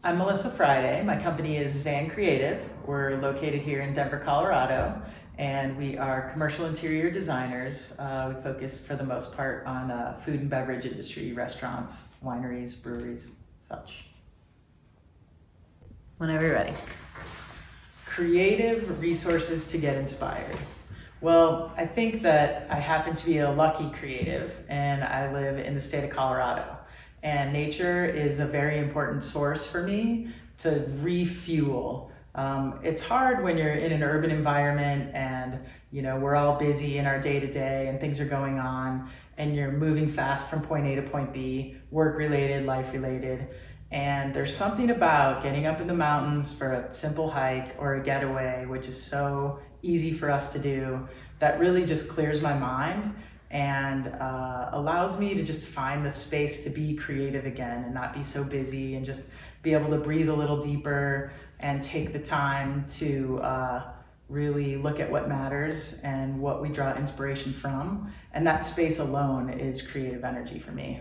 I'm Melissa Friday. My company is Zan Creative. We're located here in Denver, Colorado, and we are commercial interior designers. We focus for the most part on food and beverage industry, restaurants, wineries, breweries, such. Whenever you're ready. Creative resources to get inspired. Well, I think that I happen to be a lucky creative and I live in the state of Colorado. And nature is a very important source for me to refuel. It's hard when you're in an urban environment and we're all busy in our day-to-day and things are going on and you're moving fast from point A to point B, work-related, life-related. And there's something about getting up in the mountains for a simple hike or a getaway, which is so easy for us to do, that really just clears my mind and allows me to just find the space to be creative again and not be so busy and just be able to breathe a little deeper and take the time to really look at what matters and what we draw inspiration from. And that space alone is creative energy for me.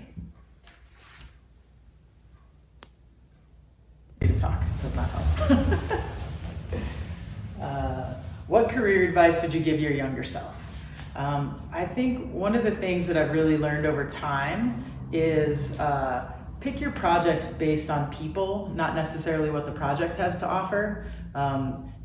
To talk does not help. What career advice would you give your younger self? I think one of the things that I've really learned over time is pick your projects based on people, not necessarily what the project has to offer.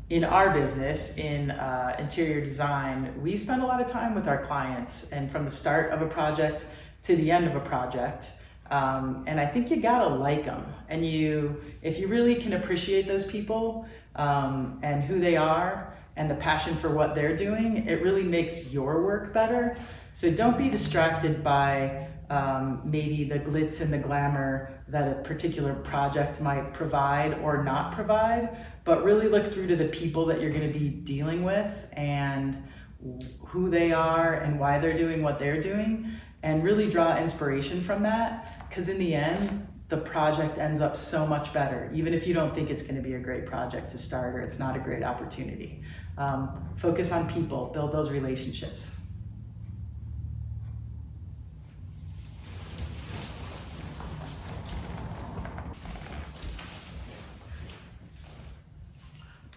In our business, in interior design, we spend a lot of time with our clients, and from the start of a project to the end of a project. And I think you gotta like them. And if you really can appreciate those people and who they are and the passion for what they're doing, it really makes your work better. So don't be distracted by maybe the glitz and the glamour that a particular project might provide or not provide, but really look through to the people that you're gonna be dealing with and who they are and why they're doing what they're doing, and really draw inspiration from that, because in the end, the project ends up so much better, even if you don't think it's going to be a great project to start or it's not a great opportunity. Focus on people, build those relationships.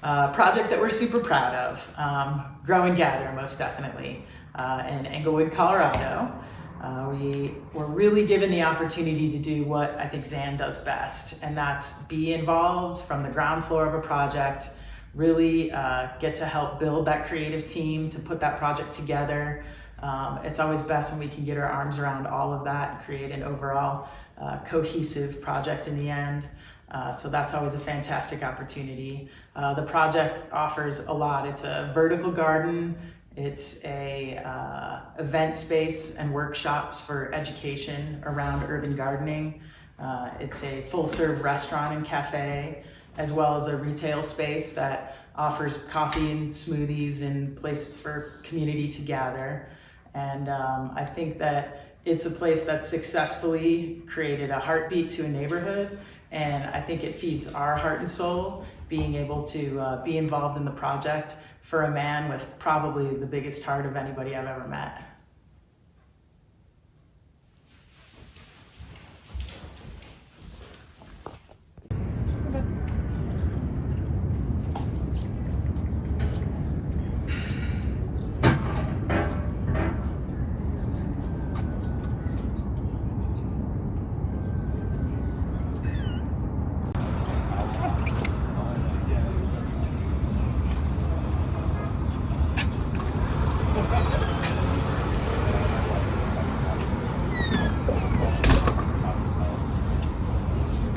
Project that we're super proud of, Grow and Gather, most definitely, in Englewood, Colorado. We were really given the opportunity to do what I think Zan does best, and that's be involved from the ground floor of a project, really get to help build that creative team to put that project together. It's always best when we can get our arms around all of that and create an overall cohesive project in the end. So that's always a fantastic opportunity. The project offers a lot. It's a vertical garden. It's a event space and workshops for education around urban gardening. It's a full-serve restaurant and cafe, as well as a retail space that offers coffee and smoothies and places for community to gather. And I think that it's a place that's successfully created a heartbeat to a neighborhood, and I think it feeds our heart and soul being able to be involved in the project for a man with probably the biggest heart of anybody I've ever met.